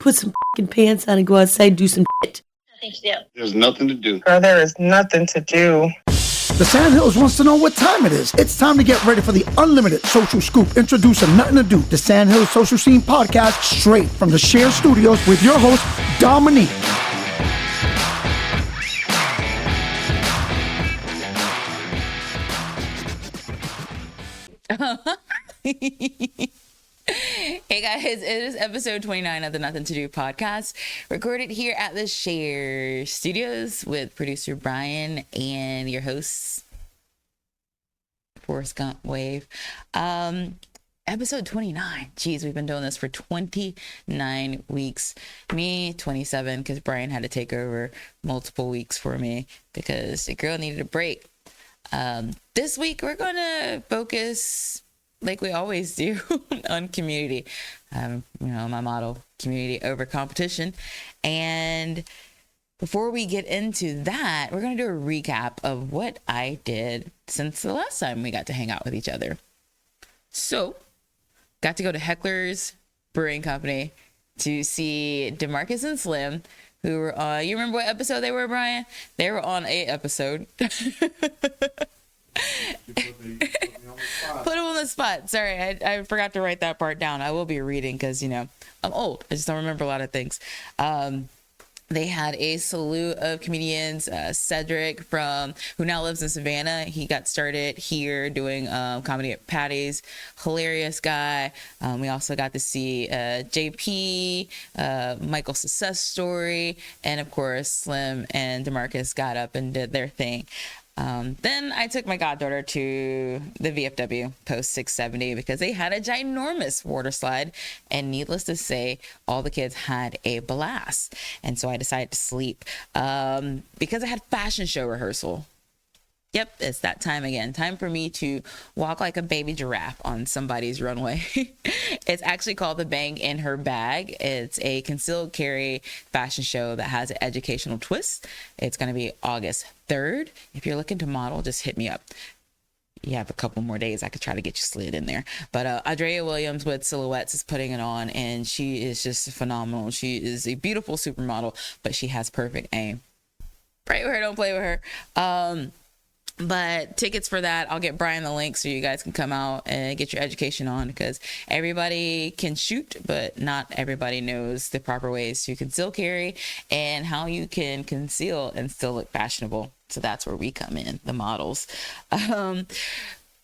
put some fucking pants on and go outside and do some shit. Nothing to do. There's nothing to do. Girl, there is nothing to do. The Sandhills wants to know what time it is. It's time to get ready for the unlimited social scoop. Introducing Nothing to Do, the Sandhills Social Scene Podcast, straight from the Share Studios with your host, Dominique. Hey guys, it is episode 29 of the Nuthin To Do Podcast, recorded here at the Share Studios with producer Brian and your hosts, Forrest Gump Wave. Episode 29. Jeez, we've been doing this for 29 weeks. Me, 27, because Brian had to take over multiple weeks for me because the girl needed a break. This week, we're going to focus, like we always do, on community. My motto, community over competition. And before we get into that, we're going to do a recap of what I did since the last time we got to hang out with each other. So, got to go to Heckler's Brewing Company to see DeMarcus and Slim, who were on, you remember what episode they were, Brian? They were on a episode. Put him on the spot. Sorry, I forgot to write that part down. I will be reading because, I'm old. I just don't remember a lot of things. They had a slew of comedians. Cedric, who now lives in Savannah. He got started here doing comedy at Patty's. Hilarious guy. We also got to see JP, Michael's Success Story, and of course Slim and DeMarcus got up and did their thing. Then I took my goddaughter to the VFW Post 670 because they had a ginormous water slide, and needless to say, all the kids had a blast. And so I decided to sleep because I had fashion show rehearsal. Yep, it's that time again. Time for me to walk like a baby giraffe on somebody's runway. It's actually called The Bang in Her Bag. It's a concealed carry fashion show that has an educational twist. It's going to be August 3rd. If you're looking to model, just hit me up. You have a couple more days. I could try to get you slid in there. But Andrea Williams with Silhouettes is putting it on, and she is just phenomenal. She is a beautiful supermodel, but she has perfect aim. Pray with her, don't play with her. But tickets for that, I'll get Brian the link so you guys can come out and get your education on, because everybody can shoot, but not everybody knows the proper ways to conceal carry and how you can conceal and still look fashionable. So that's where we come in, the models.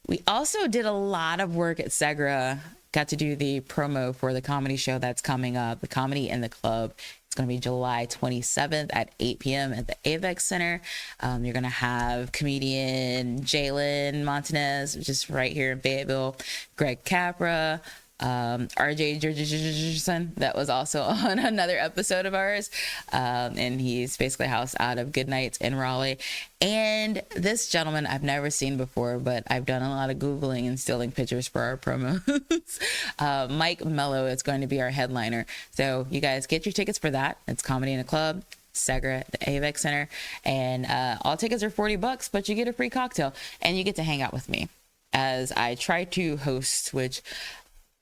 We also did a lot of work at Segra. Got to do the promo for the comedy show that's coming up, the Comedy in the Club. It's going to be July 27th at 8 p.m. at the AVEX Center. You're going to have comedian Jalen Montanez, which is right here in Fayetteville, Greg Capra, RJ Jurgensen, that was also on another episode of ours. And he's basically housed out of Good Nights in Raleigh. And this gentleman I've never seen before, but I've done a lot of Googling and stealing pictures for our promos. Mike Mello is going to be our headliner. So you guys get your tickets for that. It's Comedy in a Club, Segra at the AVEX Center. And all tickets are $40, but you get a free cocktail and you get to hang out with me as I try to host, which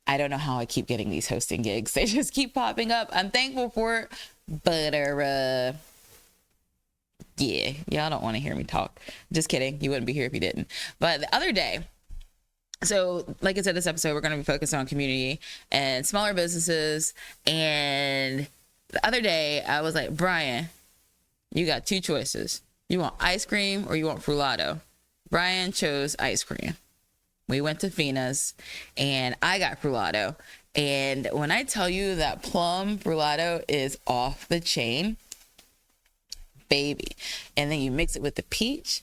I don't know how I keep getting these hosting gigs. They just keep popping up. I'm thankful for it, but yeah, y'all don't want to hear me talk. Just kidding. You wouldn't be here if you didn't. But the other day, so like I said, this episode, we're going to be focused on community and smaller businesses. And the other day, I was like, Brian, you got two choices. You want ice cream or you want frullato? Brian chose ice cream. We went to Fina's and I got frullato. And when I tell you that plum frullato is off the chain, baby. And then you mix it with the peach.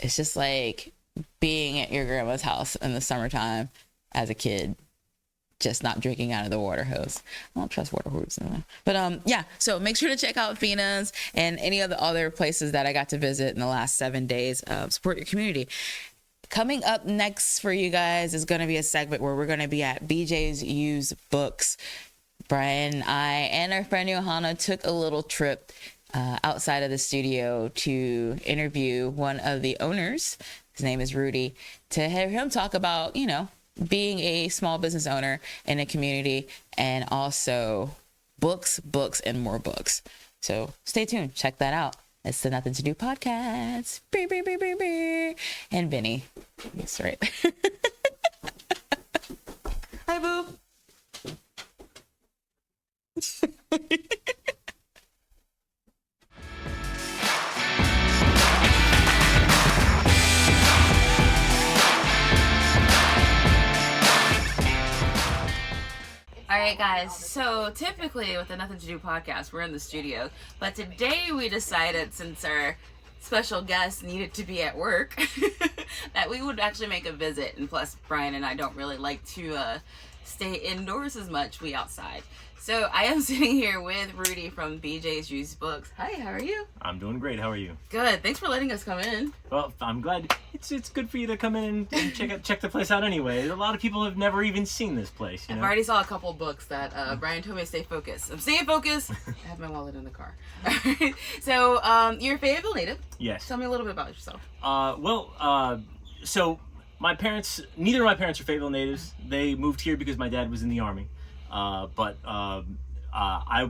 It's just like being at your grandma's house in the summertime as a kid, just not drinking out of the water hose. I don't trust water hoses anymore. But yeah, so make sure to check out Fina's and any of the other places that I got to visit in the last 7 days. Support your community. Coming up next for you guys is going to be a segment where we're going to be at BJ's Used Books. Brian, I, and our friend Johanna took a little trip outside of the studio to interview one of the owners. His name is Rudy, to have him talk about, being a small business owner in a community and also books, and more books. So stay tuned. Check that out. It's the Nuthin To Do Podcast. Beep, beep, beep, beep, beep. And Benny. That's right. Hi, boo. All right, guys. So typically with the Nuthin To Do podcast, we're in the studio. But today we decided, since our special guest needed to be at work, that we would actually make a visit. And plus, Brian and I don't really like to stay indoors as much. We outside. So I am sitting here with Rudy from BJ's Used Books. Hi, how are you? I'm doing great. How are you? Good. Thanks for letting us come in. Well, I'm glad. It's good for you to come in and check the place out anyway. A lot of people have never even seen this place. You know? I've already saw a couple books that Brian told me to stay focused. I'm staying focused. I have my wallet in the car. Alright. So you're a Fayetteville native. Yes. Tell me a little bit about yourself. So my parents, neither of my parents are Fayetteville natives. They moved here because my dad was in the Army. But I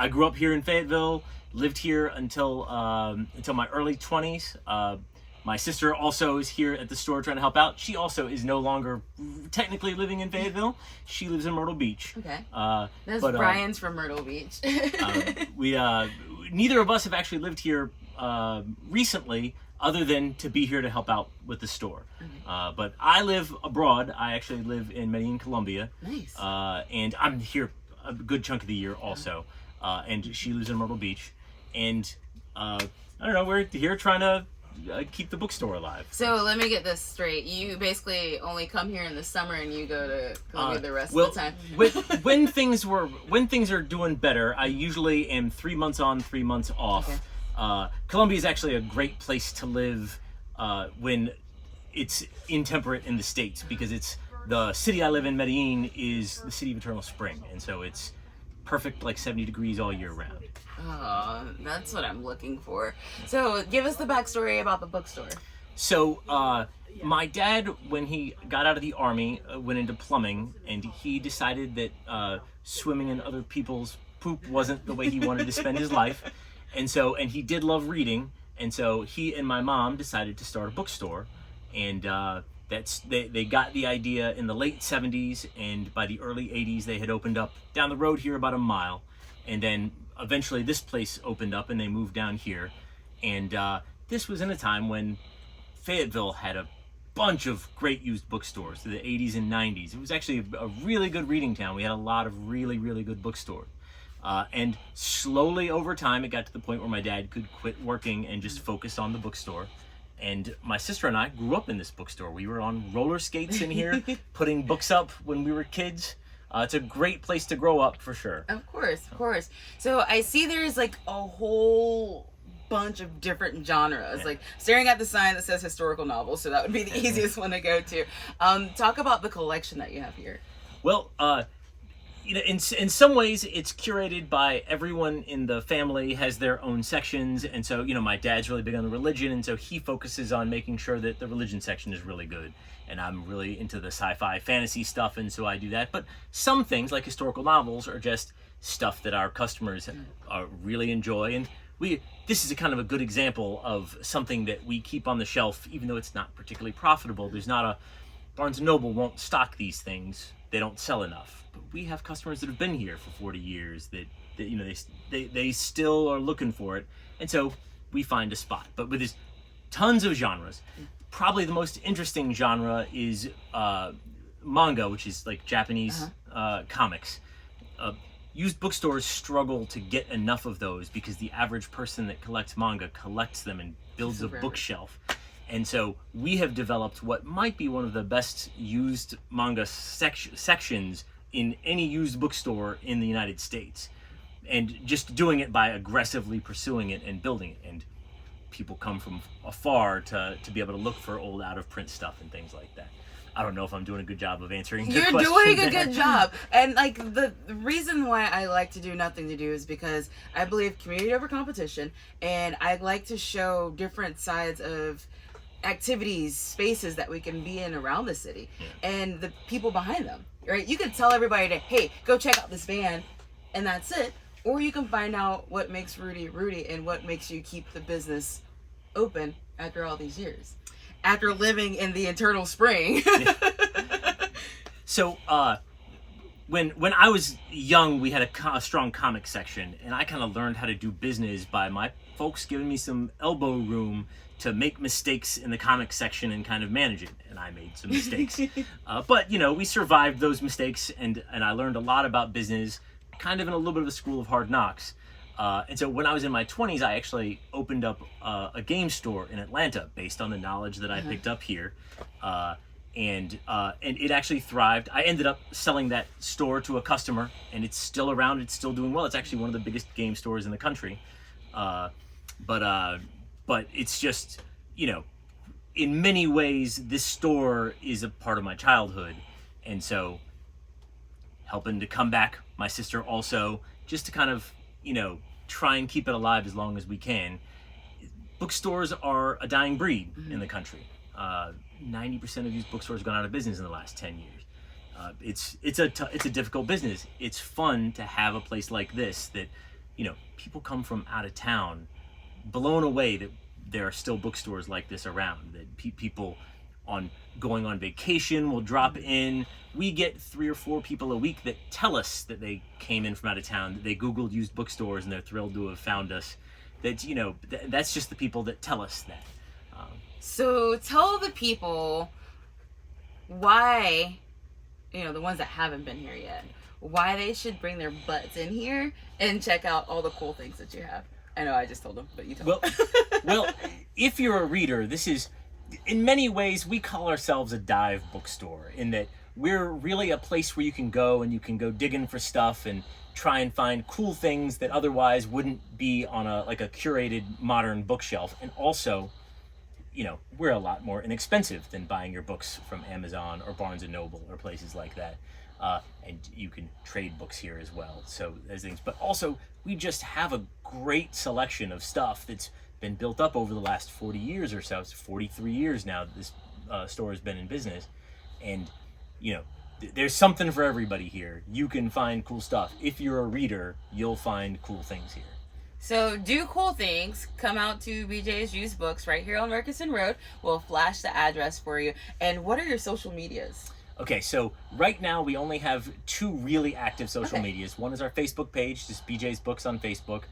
grew up here in Fayetteville, lived here until my early 20s. My sister also is here at the store trying to help out. She also is no longer technically living in Fayetteville. She lives in Myrtle Beach. Okay. Brian's from Myrtle Beach. Neither of us have actually lived here recently, other than to be here to help out with the store. But I live abroad. I actually live in Medellin, Colombia. Nice. And I'm here a good chunk of the year also. And she lives in Myrtle Beach. And I don't know, we're here trying to keep the bookstore alive. So let me get this straight. You basically only come here in the summer and you go to Colombia the rest of the time. when things are doing better, I usually am 3 months on, 3 months off. Okay. Colombia is actually a great place to live when it's intemperate in the States, because it's the city I live in, Medellin, is the city of eternal spring, and so it's perfect, like 70 degrees all year round. Oh, that's what I'm looking for. So give us the backstory about the bookstore. So my dad, when he got out of the Army, went into plumbing, and he decided that swimming in other people's poop wasn't the way he wanted to spend his life. And he did love reading, and so he and my mom decided to start a bookstore, and they got the idea in the late 70s, and by the early 80s they had opened up down the road here about a mile, and then eventually this place opened up and they moved down here, and this was in a time when Fayetteville had a bunch of great used bookstores through the 80s and 90s. It was actually a really good reading town. We had a lot of really, really good bookstores. And slowly over time, it got to the point where my dad could quit working and just focus on the bookstore. And my sister and I grew up in this bookstore. We were on roller skates in here, putting books up when we were kids. It's a great place to grow up, for sure. Of course, of course. So I see there's like a whole bunch of different genres. Yeah. Like staring at the sign that says historical novels, so that would be the easiest one to go to. Talk about the collection that you have here. Well, in some ways, it's curated by everyone in the family, has their own sections, and so, my dad's really big on the religion, and so he focuses on making sure that the religion section is really good, and I'm really into the sci-fi fantasy stuff, and so I do that. But some things, like historical novels, are just stuff that our customers really enjoy, and this is a kind of a good example of something that we keep on the shelf, even though it's not particularly profitable. There's not a Barnes & Noble won't stock these things. They don't sell enough. But we have customers that have been here for 40 years that they still are looking for it. And so we find a spot. But with this tons of genres, probably the most interesting genre is manga, which is like Japanese comics. Used bookstores struggle to get enough of those because the average person that collects manga collects them and builds a bookshelf. And so we have developed what might be one of the best used manga sections in any used bookstore in the United States. And just doing it by aggressively pursuing it and building it. And people come from afar to be able to look for old out-of-print stuff and things like that. I don't know if I'm doing a good job of answering your question. You're doing a good job. And like the reason why I like to do Nuthin To Do is because I believe community over competition, and I like to show different sides of activities, spaces that we can be in around the city, and the people behind them, right? You could tell everybody to, hey, go check out this van, and that's it. Or you can find out what makes Rudy Rudy and what makes you keep the business open after all these years. After living in the eternal spring. So, when I was young, we had a strong comic section, and I kind of learned how to do business by my folks giving me some elbow room to make mistakes in the comic section and kind of manage it. And I made some mistakes. But, we survived those mistakes, and I learned a lot about business, kind of in a little bit of a school of hard knocks. And so when I was in my 20s, I actually opened up a game store in Atlanta based on the knowledge that I picked up here. And it actually thrived. I ended up selling that store to a customer, and it's still around. It's still doing well. It's actually one of the biggest game stores in the country. But it's just, in many ways, this store is a part of my childhood. And so helping to come back, my sister also, just to kind of, try and keep it alive as long as we can. Bookstores are a dying breed in the country. 90% of these bookstores have gone out of business in the last 10 years. It's a difficult business. It's fun to have a place like this that, people come from out of town blown away that there are still bookstores like this around, that people going on vacation will drop in. We get 3 or 4 people a week that tell us that they came in from out of town, that they Googled used bookstores and they're thrilled to have found us. That's, that's just the people that tell us that. So tell the people why, the ones that haven't been here yet, why they should bring their butts in here and check out all the cool things that you have. I know I just told them, but you tell them. Well, if you're a reader, this is, in many ways, we call ourselves a dive bookstore, in that we're really a place where you can go and you can go digging for stuff and try and find cool things that otherwise wouldn't be on a curated modern bookshelf. And also, we're a lot more inexpensive than buying your books from Amazon or Barnes & Noble or places like that. And you can trade books here as well. So there's things, but also we just have a great selection of stuff that's been built up over the last 40 years or so. It's 43 years now that this store has been in business. And, there's something for everybody here. You can find cool stuff. If you're a reader, you'll find cool things here. So do cool things. Come out to BJ's Used Books right here on Murchison Road. We'll flash the address for you. And what are your social medias? Okay, so right now we only have 2 really active social medias. One is our Facebook page, just BJ's Books on Facebook.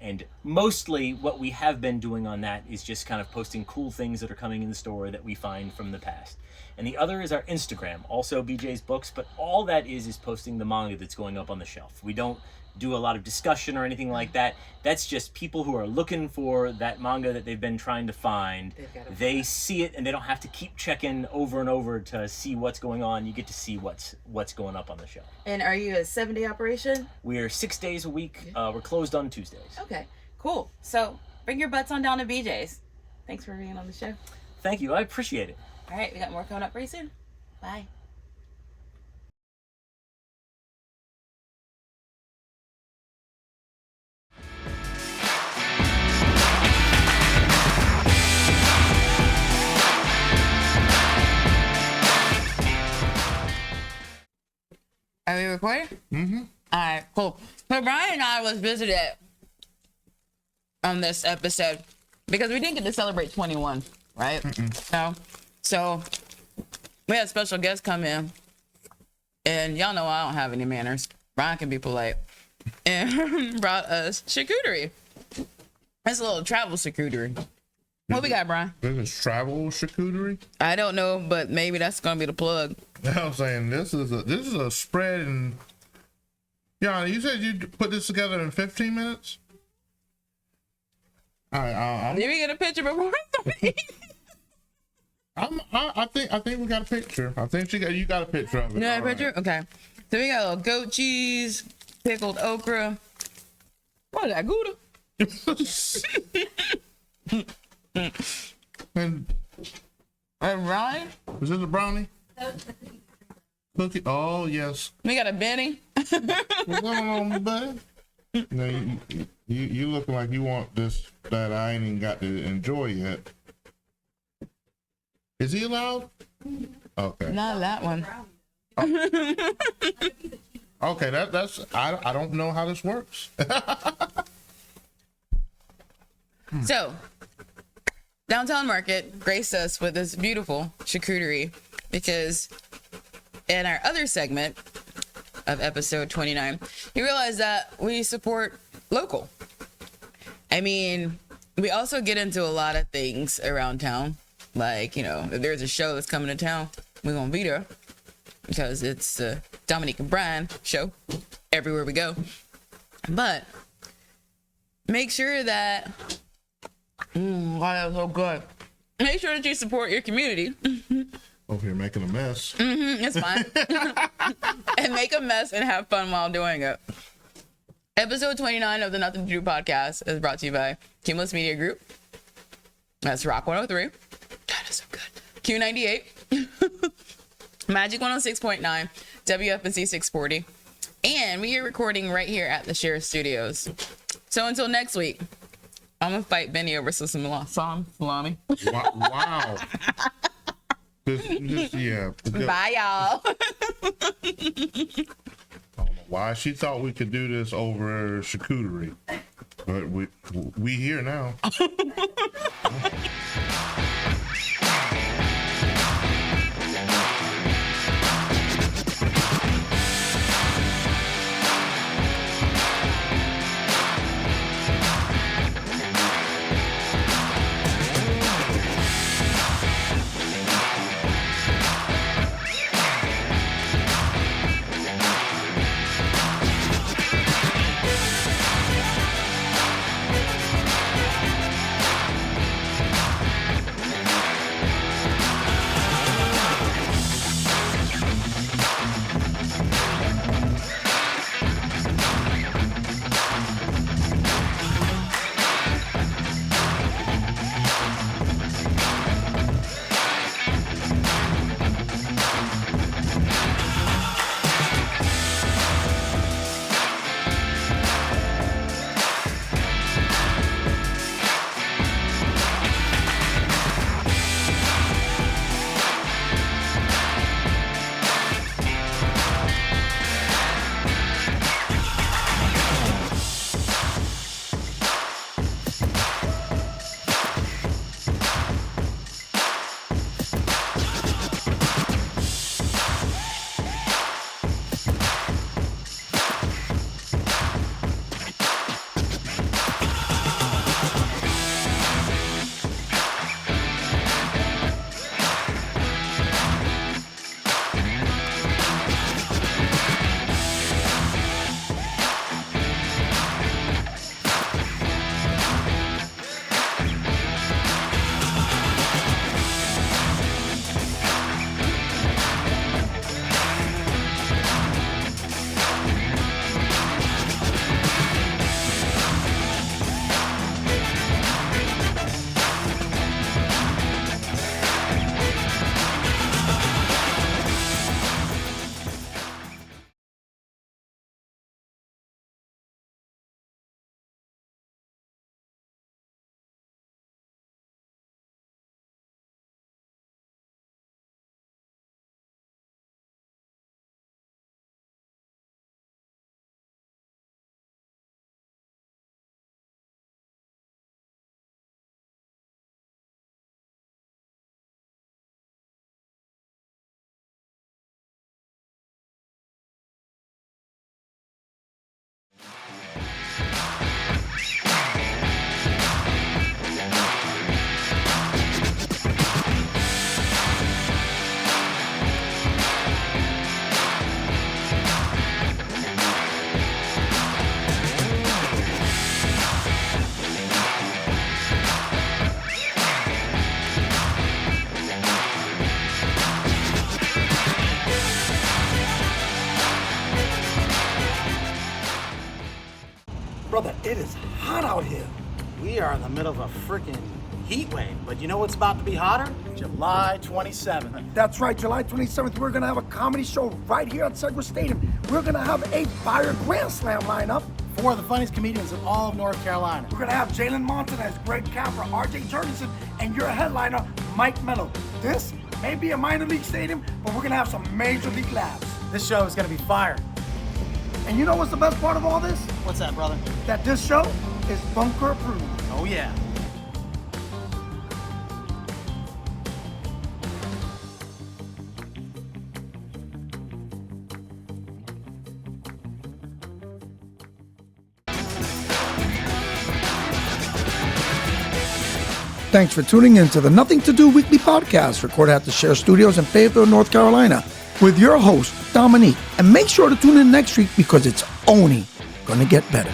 And mostly what we have been doing on that is just kind of posting cool things that are coming in the store that we find from the past. And the other is our Instagram, also BJ's Books, but all that is posting the manga that's going up on the shelf. We don't do a lot of discussion or anything like that. That's just people who are looking for that manga that they've been trying to find. They see it and they don't have to keep checking over and over to see what's going on. You get to see what's going up on the shelf. And are you a 7-day operation? We're 6 days a week. We're closed on Tuesdays. Okay, cool. So bring your butts on down to BJ's. Thanks for being on the show. Thank you. I appreciate it. All right, we got more coming up pretty soon. Bye. Are we recording? Mm-hmm. All right, cool. So Brian and I was visited on this episode because we didn't get to celebrate 21, right? No. So we had special guests come in, and y'all know I don't have any manners. Brian can be polite, and brought us charcuterie. It's a little travel charcuterie. What we got, Brian? This is travel charcuterie. I don't know, but maybe that's gonna be the plug. I'm saying this is a spread, and yeah, you said you put this together in 15 minutes. All right, Did we get a picture before? I think we got a picture. I think you got a picture of it. You got a picture? Right. Okay. So we got a little goat cheese, pickled okra. What is that, Gouda? And Ryan? is this a brownie? Cookie? Oh yes. We got a Benny. What's going on, buddy? No, you looking like you want this that I ain't even got to enjoy yet. Is he allowed? Okay. Not that one. Okay, that's I don't know how this works. So, Downtown Market graced us with this beautiful charcuterie because in our other segment of episode 29, you realize that we support local. I mean, we also get into a lot of things around town. Like, you know, if there's a show that's coming to town, we're going to be there because it's the Dominique and Brian show everywhere we go. But make sure that, wow, that was so good. Make sure that you support your community. Over here making a mess. It's fine. And make a mess and have fun while doing it. Episode 29 of the Nuthin To Do podcast is brought to you by Cumulus Media Group. That's Rock 103. That is so good. Q98. Magic 106.9. WFNC 640. And we are recording right here at the Share Studios. So until next week, I'm going to fight Benny over some salami. Wow. Yeah. Bye, y'all. I don't know why she thought we could do this over charcuterie, but we here now. Brother, it is hot out here. We are in the middle of a freaking heat wave, but you know what's about to be hotter? July 27th. That's right, July 27th, we're gonna have a comedy show right here at Segra Stadium. We're gonna have a fire Grand Slam lineup. 4 of the funniest comedians in all of North Carolina. We're gonna have Jalen Montanez, Greg Capra, RJ Jurgensen, and your headliner, Mike Mello. This may be a minor league stadium, but we're gonna have some major league laughs. This show is gonna be fire. And you know what's the best part of all this? What's that, brother? That this show is bunker approved. Oh, yeah. Thanks for tuning in to the Nothing to Do weekly podcast, recorded at the Share Studios in Fayetteville, North Carolina, with your host, Dominique. And make sure to tune in next week because it's only going to get better.